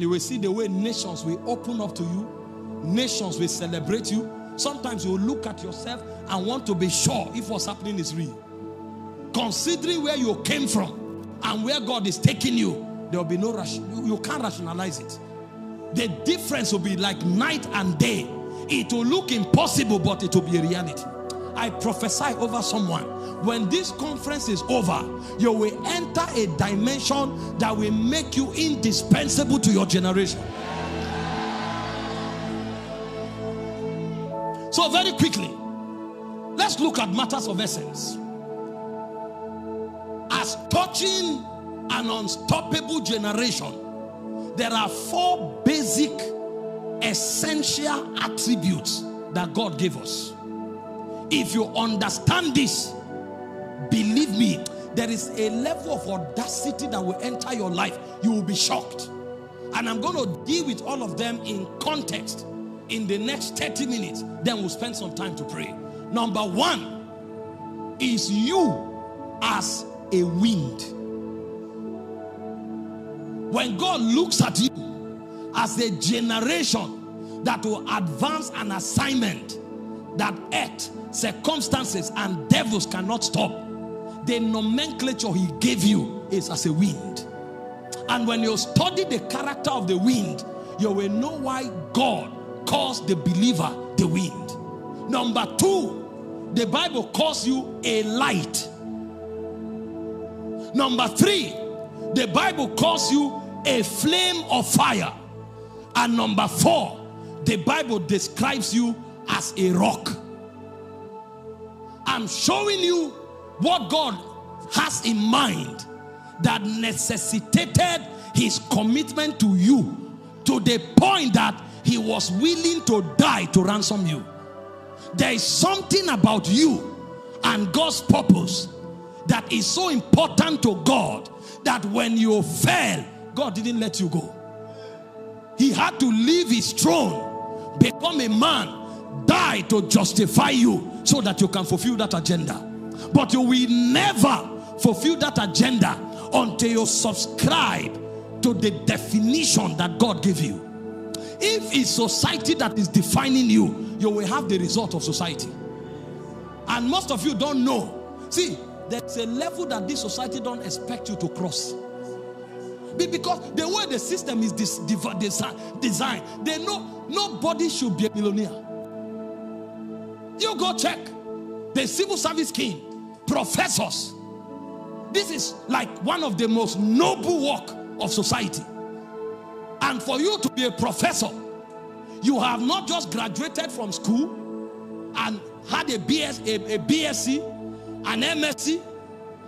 You will see the way nations will open up to you. Nations will celebrate you. Sometimes you will look at yourself and want to be sure if what's happening is real. Considering where you came from and where God is taking you, there will be no ration. You can't rationalize it. The difference will be like night and day. It will look impossible, but it will be a reality. I prophesy over someone. When this conference is over, you will enter a dimension that will make you indispensable to your generation. So very quickly, let's look at matters of essence. As touching an unstoppable generation, there are 4 basic, essential attributes that God gave us. If you understand this, believe me, there is a level of audacity that will enter your life. You will be shocked. And I'm going to deal with all of them in context in the next 30 minutes. Then we'll spend some time to pray. Number 1 is you as a wind. When God looks at you as a generation that will advance an assignment that earth, circumstances, and devils cannot stop, the nomenclature he gave you is as a wind. And when you study the character of the wind, you will know why God calls the believer the wind. Number 2, the Bible calls you a light. Number 3, the Bible calls you a flame of fire. And number 4, the Bible describes you as a rock. I'm showing you what God has in mind that necessitated his commitment to you to the point that he was willing to die to ransom you. There is something about you and God's purpose that is so important to God that when you fell, God didn't let you go. He had to leave his throne, become a man, die to justify you so that you can fulfill that agenda. But you will never fulfill that agenda until you subscribe to the definition that God gave you. If it's society that is defining you, you will have the result of society. And most of you don't know. See, there's a level that this society don't expect you to cross. Because the way the system is designed, they know nobody should be a millionaire. You go check the civil service king, professors. This is like one of the most noble work of society. And for you to be a professor, you have not just graduated from school and had a BSc, an MSc,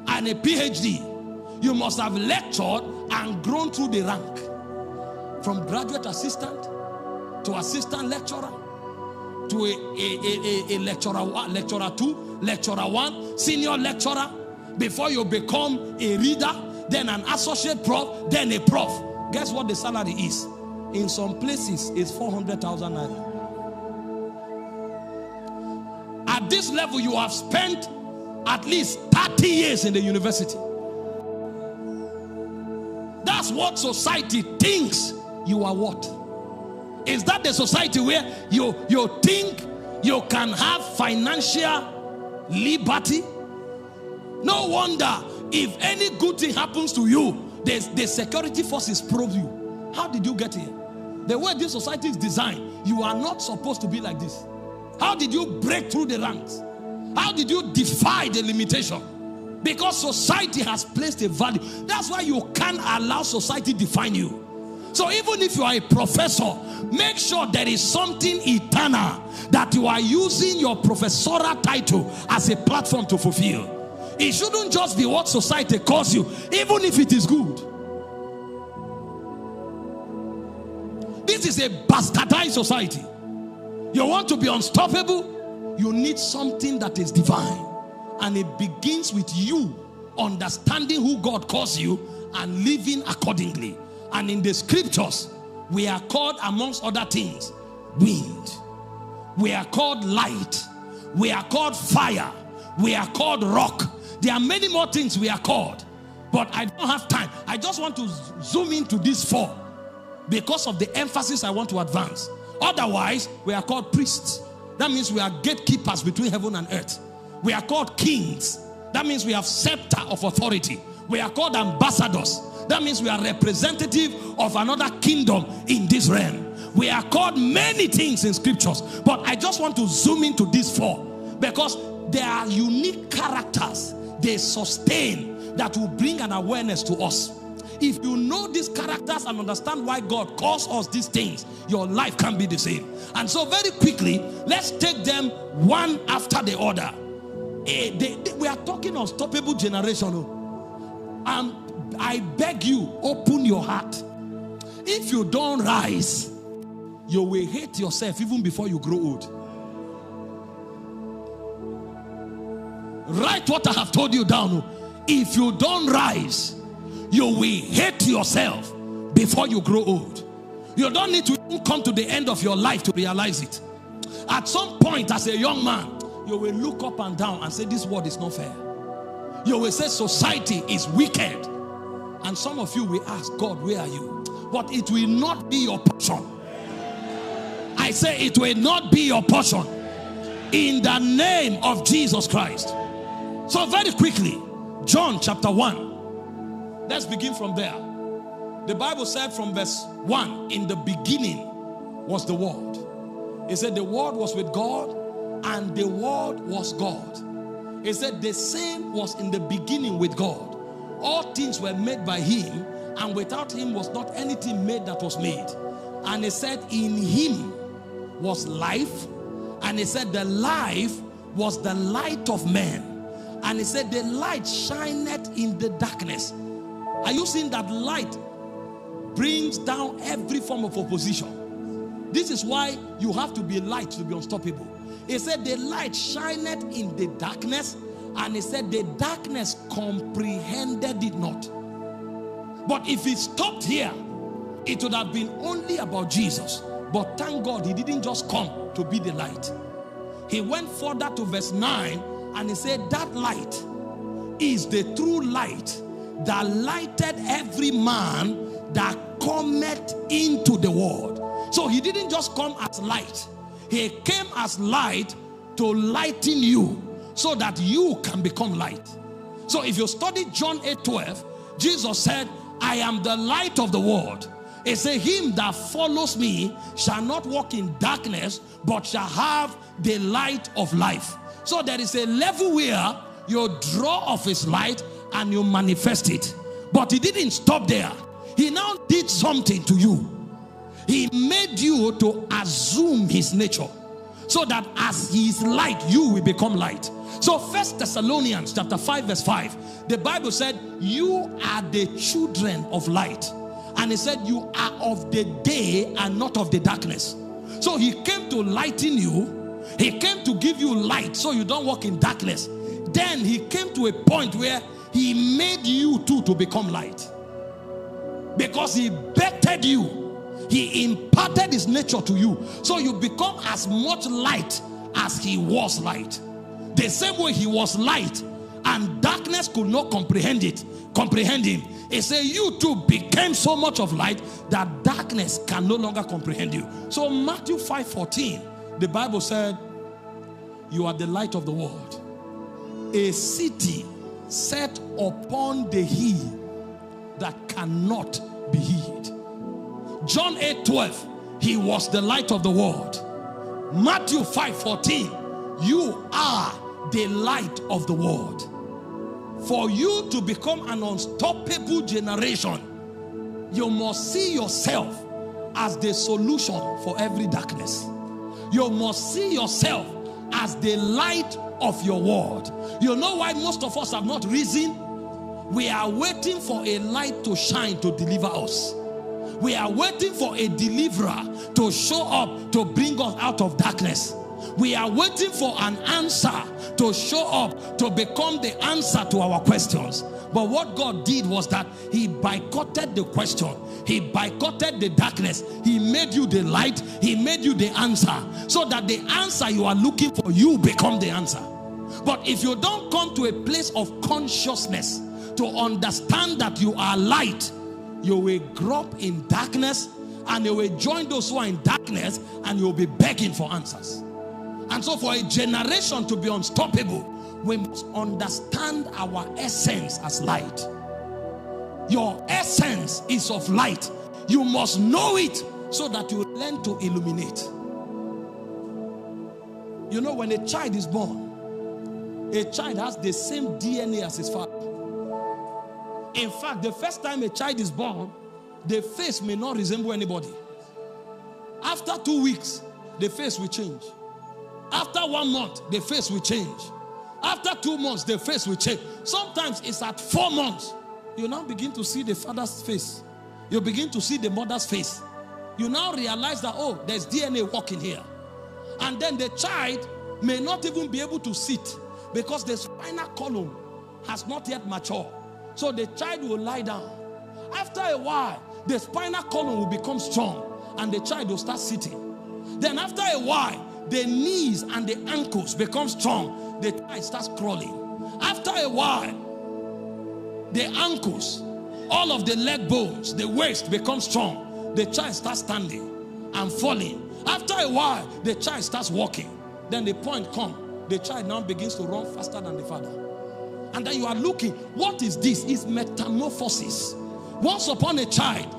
and a PhD. You must have lectured and grown through the rank. From graduate assistant to assistant lecturer to a lecturer 2, lecturer 1, senior lecturer, before you become a reader, then an associate prof, then a prof. Guess what the salary is? In some places, it's 400,000 naira. At this level, you have spent at least 30 years in the university. That's what society thinks you are what? Is that the society where you think you can have financial liberty? No wonder if any good thing happens to you, the security forces probe you. How did you get here? The way this society is designed, you are not supposed to be like this. How did you break through the ranks? How did you defy the limitation? Because society has placed a value. That's why you can't allow society define you. So even if you are a professor, make sure there is something eternal that you are using your professorial title as a platform to fulfill. It shouldn't just be what society calls you, even if it is good. This is a bastardized society. You want to be unstoppable, you need something that is divine. And it begins with you understanding who God calls you and living accordingly. And in the scriptures, we are called, amongst other things, wind. We are called light. We are called fire. We are called rock. There are many more things we are called. But I don't have time. I just want to zoom into these 4. because of the emphasis I want to advance. Otherwise, we are called priests. That means we are gatekeepers between heaven and earth. We are called kings. That means we have scepter of authority. We are called ambassadors. That means we are representative of another kingdom in this realm. We are called many things in scriptures, but I just want to zoom into these four because there are unique characters they sustain that will bring an awareness to us. If you know these characters and understand why God calls us these things, your life can be the same. And so very quickly, let's take them one after the other. We are talking unstoppable generation. I beg you, open your heart. If you don't rise, you will hate yourself even before you grow old. Write what I have told you down. If you don't rise, you will hate yourself before you grow old. You don't need to even come to the end of your life to realize it. At some point as a young man, you will look up and down and say, this world is not fair. You will say society is wicked. And some of you will ask, God, where are you? But it will not be your portion. I say it will not be your portion. In the name of Jesus Christ. So very quickly, John chapter 1. Let's begin from there. The Bible said from verse 1, in the beginning was the Word. It said the Word was with God and the Word was God. It said the same was in the beginning with God. All things were made by him, and without him was not anything made that was made. And it said in him was life, and it said the life was the light of men. And it said the light shineth in the darkness. Are you seeing that light brings down every form of opposition? This is why you have to be light to be unstoppable. It said the light shineth in the darkness, and it said the darkness comprehended it not. But if it stopped here, it would have been only about Jesus. But thank God he didn't just come to be the light. He went further to verse 9 and he said that light is the true light that lighted every man that cometh into the world. So he didn't just come as light. He came as light to lighten you so that you can become light. So if you study John 8:12, Jesus said, I am the light of the world. It says, him that follows me shall not walk in darkness, but shall have the light of life. So there is a level where you draw off his light and you manifest it. But he didn't stop there. He now did something to you. He made you to assume his nature, so that as he is light, you will become light. So 1 Thessalonians chapter 5 verse 5, the Bible said, you are the children of light. And it said, you are of the day and not of the darkness. So he came to lighten you. He came to give you light so you don't walk in darkness. Then he came to a point where he made you too to become light. Because he bettered you. He imparted his nature to you. So you become as much light as he was light. The same way he was light and darkness could not comprehend him. It says you too became so much of light that darkness can no longer comprehend you. So Matthew 5:14, the Bible said, you are the light of the world. A city set upon the hill that cannot be hid. John 8:12, he was the light of the world. Matthew 5:14, you are the light of the world. For you to become an unstoppable generation, you must see yourself as the solution for every darkness. You must see yourself as the light of your world. You know why most of us have not risen? We are waiting for a light to shine to deliver us. We are waiting for a deliverer to show up to bring us out of darkness. We are waiting for an answer to show up to become the answer to our questions. But what God did was that he boycotted the question. He boycotted the darkness. He made you the light. He made you the answer, so that the answer you are looking for, you become the answer. But if you don't come to a place of consciousness to understand that you are light, you will grow up in darkness, and he will join those who are in darkness, and he will be begging for answers. And so for a generation to be unstoppable, we must understand our essence as light. Your essence is of light. You must know it so that you learn to illuminate. You know, when a child is born, a child has the same DNA as his father. In fact, the first time a child is born, the face may not resemble anybody. After 2 weeks, the face will change. After 1 month, the face will change. After 2 months, the face will change. Sometimes it's at 4 months. You now begin to see the father's face. You begin to see the mother's face. You now realize that, oh, there's DNA walking here. And then the child may not even be able to sit because the spinal column has not yet matured. So the child will lie down. After a while, the spinal column will become strong and the child will start sitting. Then after a while, the knees and the ankles become strong. The child starts crawling. After a while, the ankles, all of the leg bones, the waist becomes strong. The child starts standing and falling. After a while, the child starts walking. Then the point comes. The child now begins to run faster than the father. And then you are looking, what is this? It's metamorphosis. Once upon a time,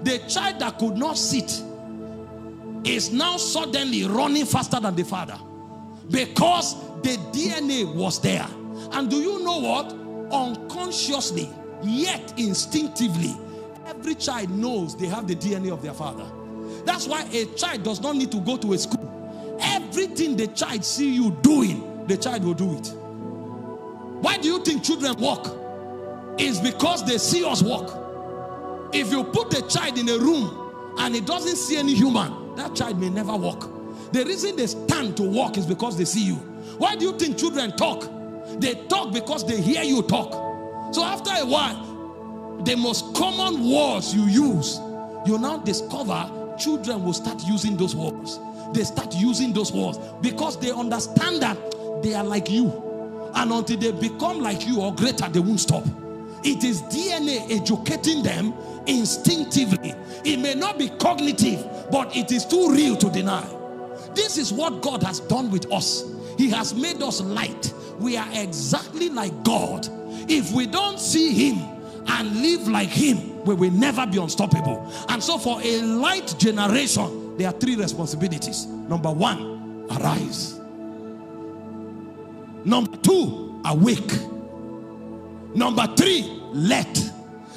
the child that could not sit is now suddenly running faster than the father because the DNA was there. And do you know what? Unconsciously, yet instinctively, every child knows they have the DNA of their father. That's why a child does not need to go to a school. Everything the child see you doing, the child will do it. Why do you think children walk? It's because they see us walk. If you put a child in a room and it doesn't see any human, that child may never walk. The reason they stand to walk is because they see you. Why do you think children talk? They talk because they hear you talk. So after a while, the most common words you use, you now discover children will start using those words. They start using those words because they understand that they are like you. And until they become like you or greater, they won't stop. It is DNA educating them instinctively. It may not be cognitive, but it is too real to deny. This is what God has done with us. He has made us light. We are exactly like God. If we don't see him and live like him, we will never be unstoppable. And so for a light generation, there are 3 responsibilities. Number 1, arise. Number 2, awake. Number 3, let.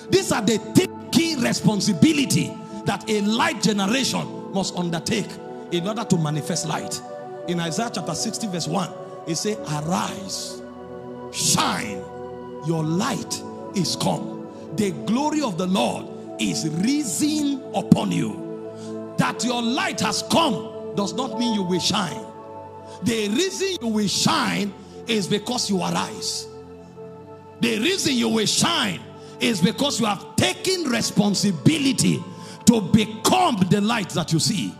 These are the 3 key responsibilities that a light generation must undertake in order to manifest light. In Isaiah chapter 60 verse 1, it says, arise, shine, your light is come. The glory of the Lord is risen upon you. That your light has come does not mean you will shine. The reason you will shine is because you arise. The reason you will shine is because you have taken responsibility to become the light that you see.